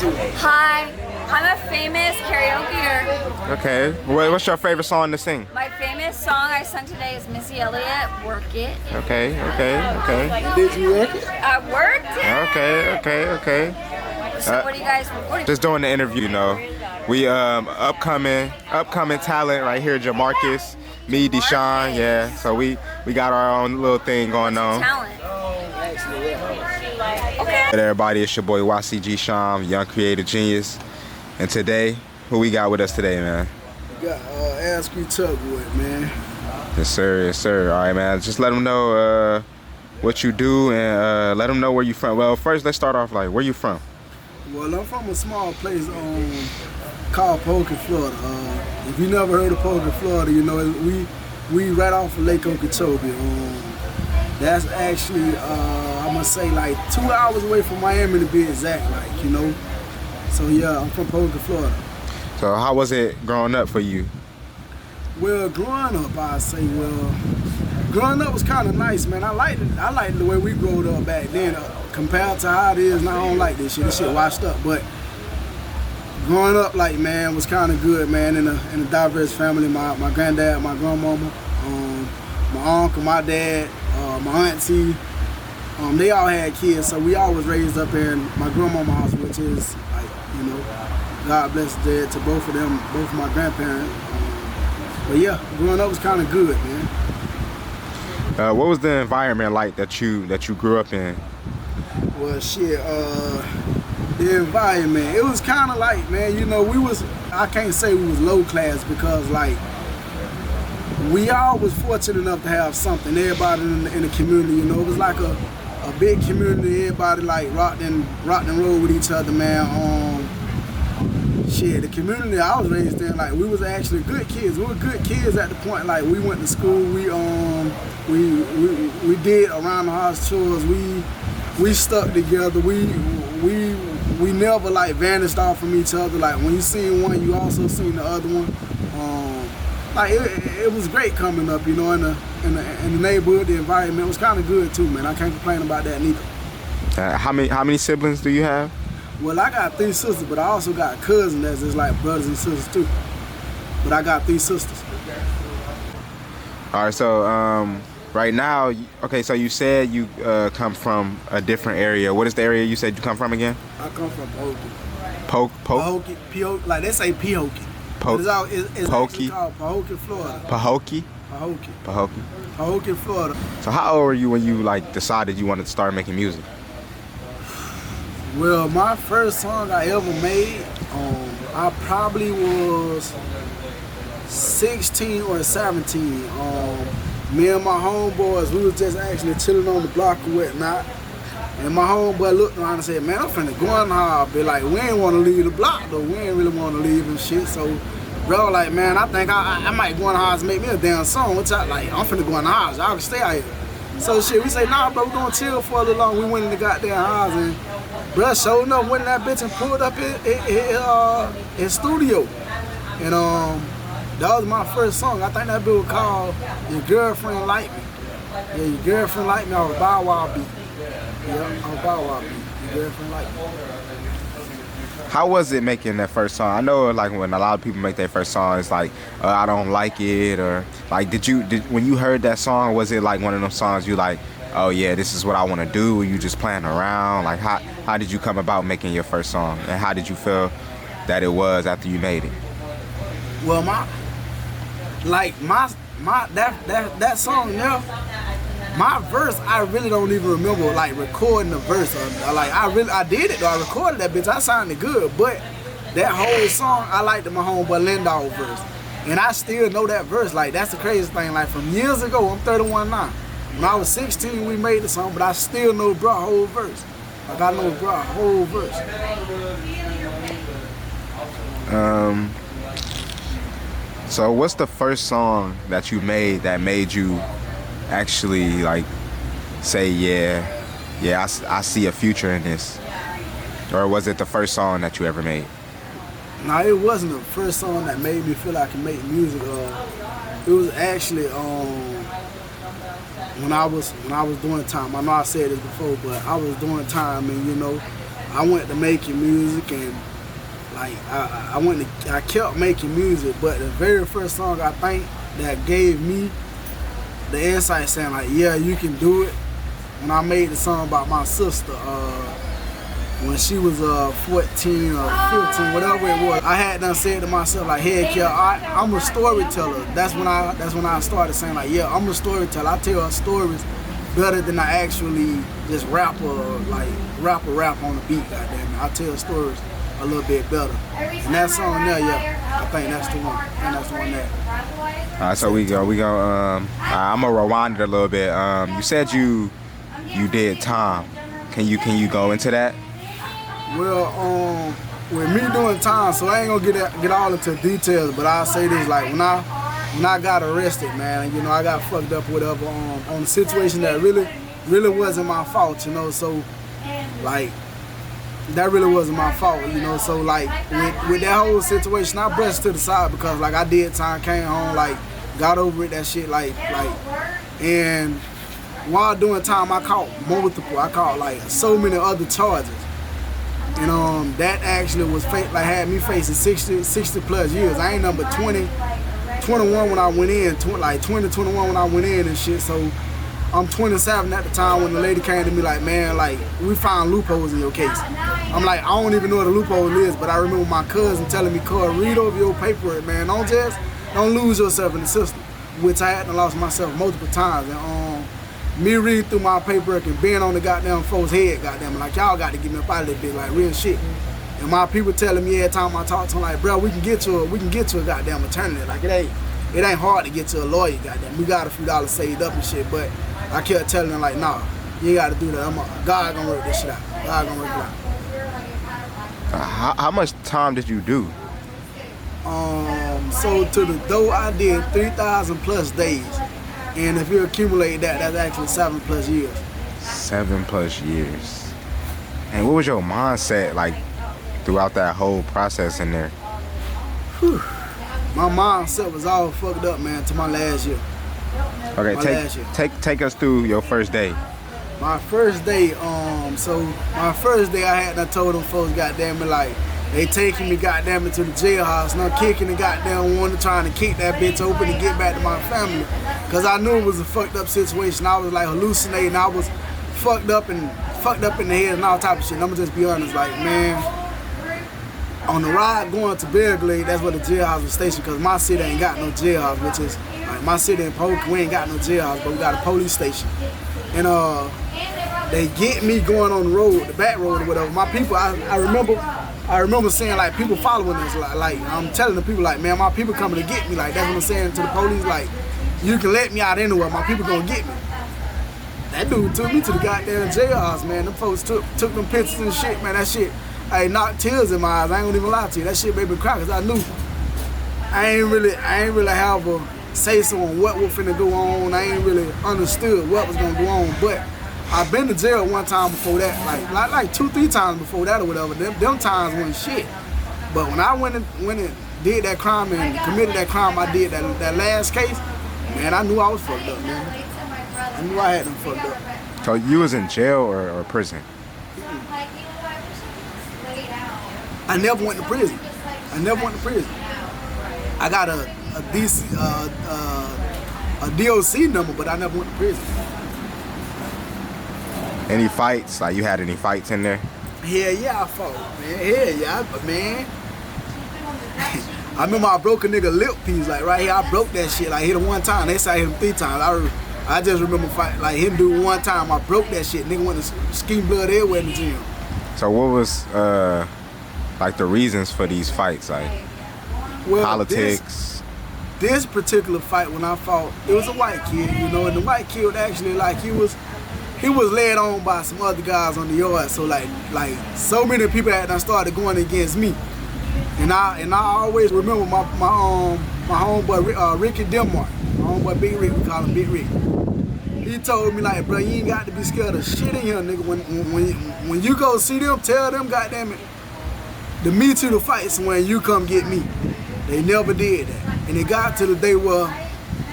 Hi, I'm a famous karaokeer. Okay. What's your favorite song to sing? My famous song I sung today is Missy Elliott, Work It. Okay. Did you work it? I worked it. Okay. So what do you guys recording? Just doing the interview, you know. We upcoming talent right here, Jamarcus, me, Shyn, yeah. So we got our own little thing going on. Talent. Hey everybody, it's your boy YCG Shyn, young creative genius. And today, who we got with us today, man? We got Ask You Tugwood, man. Yes sir. All right, man. Just let them know what you do and let them know where you from. Well, first let's start off like, where you from? Well, I'm from a small place called Pahokee, Florida. If you never heard of Pahokee, Florida, you know we right off of Lake Okeechobee. That's actually I'm gonna say like 2 hours away from Miami to be exact, like, you know. So yeah, I'm from Pahokee, Florida. So how was it growing up for you? Well, growing up, growing up was kind of nice, man. I liked the way we growed up back then. Compared to how it is now, I don't like this shit. This shit washed up. But growing up, like, man, was kind of good, man. In a diverse family. My granddad, my grandmama, my uncle, my dad, my auntie. They all had kids, so we all was raised up in my grandmama's house, which is, like, you know, God bless the dead to both of them, both of my grandparents. But yeah, growing up was kind of good, man. What was the environment like that you grew up in? Well, shit, the environment, it was kind of like, man, you know, I can't say we was low class because, like, we all was fortunate enough to have something. Everybody in the community, you know, it was like a big community. Everybody, like, rocked and rolled with each other, man. Shit, the community I was raised in, like, we was actually good kids. We were good kids at the point, like, we went to school. We did around the house chores. We stuck together. We never, like, vanished off from each other. Like, when you seen one, you also seen the other one. Like, it was great coming up, you know, in the neighborhood. The environment was kind of good too, man. I can't complain about that neither. How many siblings do you have? Well, I got 3 sisters, but I also got cousins that's just like brothers and sisters too. But I got 3 sisters. All right, so right now, okay, so you said you come from a different area. What is the area you said you come from again? I come from Pahokee. Pahokee, like they say Pahokee. It's actually called Pahokee, Florida. Pahokee? Pahokee, Florida. So how old were you when you, like, decided you wanted to start making music? Well, my first song I ever made, I probably was 16 or 17. Me and my homeboys, we was just actually chilling on the block or whatnot. And my homeboy looked around and said, man, I'm finna go in the house. Be like, we ain't want to leave the block though. We ain't really want to leave and shit. So, bro, like, man, I think I might go in the house and make me a damn song. Which I'm finna go in the house. Y'all can stay out here. So shit, we say, nah, bro, we gonna chill for a little long. We went in the goddamn house and, bro, sure enough, went in that bitch and pulled up his studio. And that was my first song. I think that bitch was called Your Girlfriend Like Me. Yeah, Your Girlfriend Like Me off Bow Wow beat. Yeah, on Bow Wow beat. Your Girlfriend Like Me. How was it making that first song? I know, like, when a lot of people make their first song, it's like, I don't like it, or like, when you heard that song, was it like one of those songs you like, oh yeah, this is what I want to do? Were you just playing around? Like, how did you come about making your first song, and how did you feel that it was after you made it? Well, that song there, my verse, I really don't even remember, like, recording the verse. I did it though. I recorded that bitch. I sounded good, but that whole song, I liked my homeboy Lindahl verse, and I still know that verse. Like, that's the craziest thing. Like, from years ago, I'm 31 now. When I was 16, we made the song, but I still know bro whole verse. Like, I know bro whole verse. So what's the first song that you made that made you actually, like, say, yeah, I see a future in this? Or was it the first song that you ever made? No, it wasn't the first song that made me feel like I could make music. It was actually when I was doing time. I know I said this before, but I was doing time, and, you know, I went to making music and like I kept making music, but the very first song I think that gave me the insight saying like, yeah, you can do it, when I made the song about my sister, when she was 14 or 15, whatever it was, I had done said to myself like, heck yeah, I'm a storyteller. That's when I started saying like, yeah, I'm a storyteller. I tell stories better than I actually just rap on the beat. Goddamn it, I tell stories a little bit better. And that song there, yeah, I think that's the one. And that's the one that. All right, so we go. I'm gonna rewind it a little bit. You said you did time. Can you go into that? Well, with me doing time, so I ain't gonna get all into details, but I'll say this: like when I got arrested, man, you know, I got fucked up, whatever, on a situation that really wasn't my fault, you know. So, like, that really wasn't my fault, you know. So, like, with that whole situation, I brushed to the side because, like, I did time, came home, like, got over it, that shit, like, and while doing time, I caught like so many other charges. And that actually was had me facing 60 plus years. I ain't number 21 when I went in, 21 when I went in and shit. So I'm 27 at the time when the lady came to me like, man, like, we found loopholes in your case. I'm like, I don't even know what a loophole is, but I remember my cousin telling me, "Cuz, read over your paperwork, man. Don't lose yourself in the system," which I hadn't lost myself multiple times. And me reading through my paperwork and being on the goddamn folks' head, goddamn, like, y'all got to get me up out of this bitch, like, real shit. And my people telling me every time I talk to them, like, bro, we can get you a goddamn attorney. Like, it ain't hard to get to a lawyer, goddamn. We got a few dollars saved up and shit, but I kept telling them like, nah, you ain't got to do that. God gonna work this shit out. God gonna work it out. How much time did you do? So to the door, I did 3,000 plus days. And if you accumulate that, that's actually 7+ years. 7+ years. And what was your mindset like throughout that whole process in there? Whew. My mindset was all fucked up, man, to my last year. Okay, take us through your first day. My first day, I told them folks, goddamn it, like, they taking me, goddamn it, to the jailhouse, and I'm kicking the goddamn one, trying to kick that bitch open and get back to my family. Cause I knew it was a fucked up situation. I was like hallucinating. I was fucked up in the head and all type of shit. And I'm gonna just be honest, like, man, on the ride going to Belgrade, that's where the jailhouse was stationed. Cause my city ain't got no jailhouse, which is like my city in Polk, we ain't got no jailhouse, but we got a police station. And they get me going on the road, the back road or whatever. My people, I remember seeing like people following us, like I'm telling the people like, man, my people coming to get me. Like, that's what I'm saying to the police, like, you can let me out anywhere, my people gonna get me. That dude took me to the goddamn jailhouse, man. Them folks took them pictures and shit, man. That shit, I knocked tears in my eyes. I ain't gonna even lie to you. That shit made me cry, cause I knew I ain't really have a say so on what was finna go on. I ain't really understood what was gonna go on. But I've been to jail one time before that, like 2-3 times before that or whatever. Them times wasn't shit. But when I went and did that crime and committed that crime, I did that last case. Man, I knew I was fucked up, man. I knew I had them fucked up. So you was in jail or prison? I never went to prison. I got a DOC number, but I never went to prison. Any fights? Like, you had any fights in there? Hell yeah, I fought, man. Hell yeah, man. I remember I broke a nigga lip piece, like right here. I broke that shit. Like, hit him one time. They say I hit him 3 times. I just remember like him do one time. I broke that shit. Nigga went to skin blood everywhere in the gym. So what was like the reasons for these fights? Like, well, politics. This particular fight when I fought, it was a white kid, you know, and the white kid actually, like, he was led on by some other guys on the yard. So like so many people had done started going against me. And I always remember my homeboy Ricky Denmark, my homeboy Big Rick, we call him Big Rick. He told me like, bro, you ain't got to be scared of shit in here, nigga. When you go see them, tell them, goddamn it, to meet you to fights when you come get me. They never did that. And it got to the day where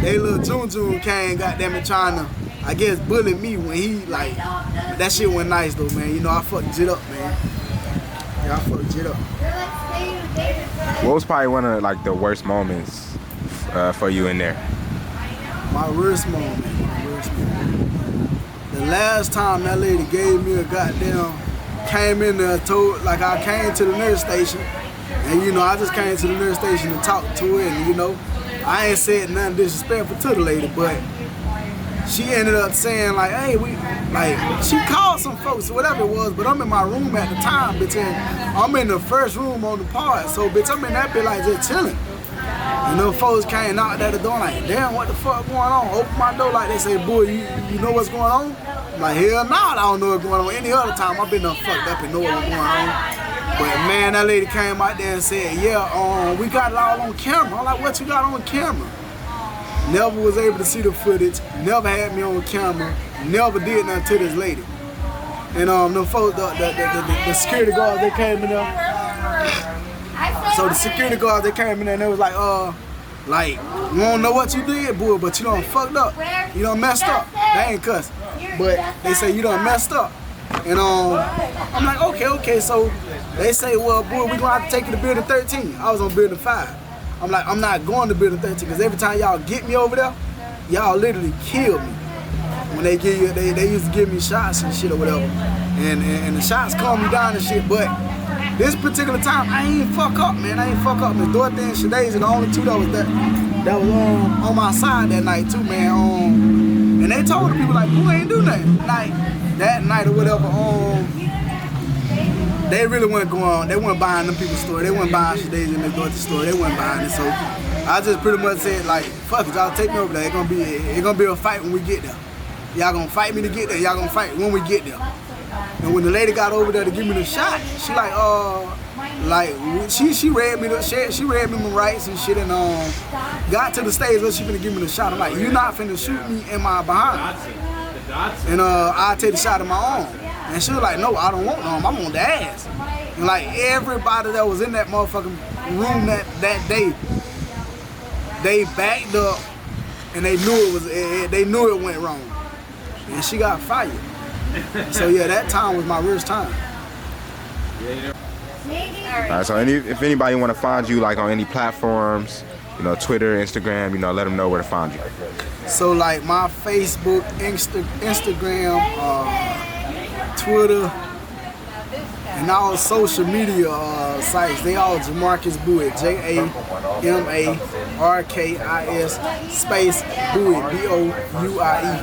they little June came, goddamn it, trying to, I guess, bully me when he, like, that shit went nice though, man. You know, I fucked shit up, man. I fucked it up. What was probably one of like the worst moments for you in there? My worst moment. The last time that lady gave me a goddamn, came in there, told, like I came to the nurse station, and you know, I just came to the nurse station to talk to her, and you know, I ain't said nothing disrespectful to the lady, but she ended up saying like, hey, she called some folks or whatever it was, but I'm in my room at the time, bitch, and I'm in the first room on the pod, so bitch, I'm in that bitch like just chilling. And them folks came knocked at the door like, damn, what the fuck going on? Open my door like they say, boy, you know what's going on? I'm like, hell no, I don't know what's going on. Any other time I've been done fucked up and know what's going on. But man, that lady came out there and said, yeah, we got it all on camera. I'm like, what you got on camera? Never was able to see the footage, never had me on camera, never did nothing to this lady. And them folks, the security guards, they came in there. So the security guards, they came in there and they was like, we don't know what you did, boy, but you done fucked up. You done messed up. They ain't cuss. But they say you done messed up. And I'm like, okay. So they say, well, boy, we gonna have to take you to building 13. I was on building 5. I'm like, I'm not going to building 13 because every time y'all get me over there, y'all literally kill me. When they give you, they used to give me shots and shit or whatever. And the shots calm me down and shit, but this particular time, I ain't fuck up, man. I ain't fuck up. Miss Dorothy and Shadays are the only two that was on my side that night too, man. And they told the people like, who ain't do nothing. Like that night or whatever, they really wasn't going. They weren't buying them people's story. They weren't buying Shadays and Miss Dorothy's story. They weren't buying it. So I just pretty much said like, fuck it, y'all take me over there. It's gonna be a fight when we get there. Y'all gonna fight me to get there. Y'all gonna fight when we get there. And when the lady got over there to give me the shot, she she read me she read me my rights and shit, and got to the stage where she finna give me the shot. I'm like, you not finna shoot me in my behind, and I'll take the shot in my arm. And she was like, no, I don't want no arm, I'm on the ass. And like everybody that was in that motherfucking room that day, they backed up and they knew it went wrong, and she got fired. So yeah, that time was my worst time. Alright, so if anybody want to find you like on any platforms, you know, Twitter, Instagram, you know, let them know where to find you. So like my Facebook, Instagram, Twitter, and all social media sites, they all Jamarcus Bowie, JAMARKIS space Bowie, BOUIE.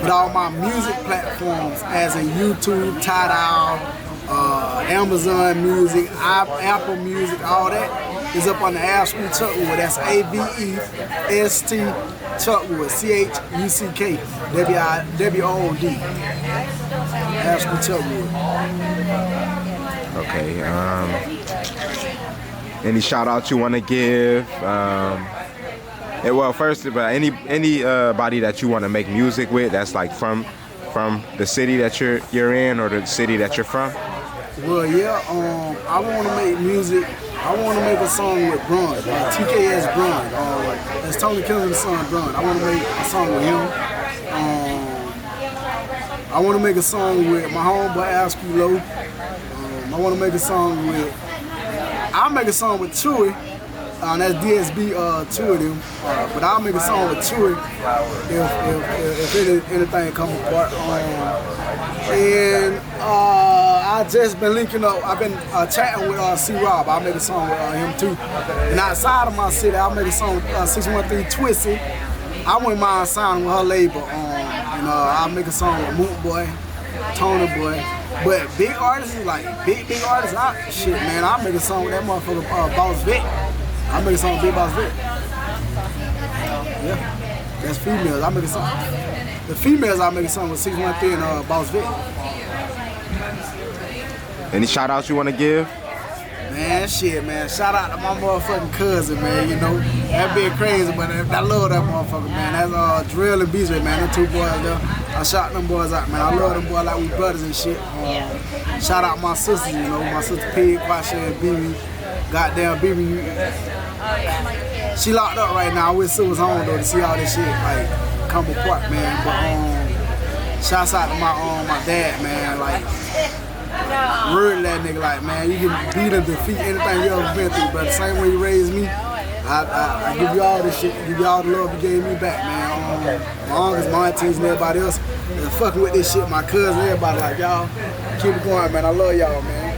But all my music platforms, as in YouTube, Tidal, Amazon Music, Apple Music, all that is up on the Ashby Chuckwood. That's AVEST Chuckwood, CHUCKWOOD. Ashby Chuckwood. Okay. Any shout outs you want to give? Well, first, anybody that you want to make music with that's like from the city that you're in or the city that you're from. Well, yeah. I want to make music. I want to make a song with Brun, TKS Brun. That's Tony Killen's son, Brun. I want to make a song with him. I want to make a song with my homeboy Askew Low. I want to make a song with. I'll make a song with Chewy. That's DSB, two of them. But I'll make a song with Chewy if anything comes apart. And I just been linking up. I've been chatting with C-Rob. I'll make a song with him too. And outside of my city, I'll make a song with 613 Twisty. I wouldn't mind signing with her label. And I'll make a song with Moot Boy, Tony Boy. But big artists is like big artists. Shit, man, I'll make a song with that motherfucker Boss Vic. I'll make a song with Big Boss Vic. Yeah, that's females. I'll make a song. The females, I'll make a song with 613 and Boss Vic. Any shout outs you want to give? Man, shit, man. Shout out to my motherfucking cousin, man. You know, that been crazy, but I love that motherfucker, man. That's Drill and Beasley, man. Them two boys there. I shout them boys out, man. I love them boys like we brothers and shit. Shout out my sisters, you know, my sister Pig, Quasha, and BB. Goddamn BB. She locked up right now. I wish Sue was home though to see all this shit like come apart, man. But shouts out to my dad, man. Like word to that nigga like, man, you can beat and defeat anything you ever been through, but the same way you raised me, I give you all this shit, give you all the love you gave me back, man. My uncles, my aunties, and everybody else, fucking with this shit, my cousins, everybody, like, y'all, keep it going, man. I love y'all, man.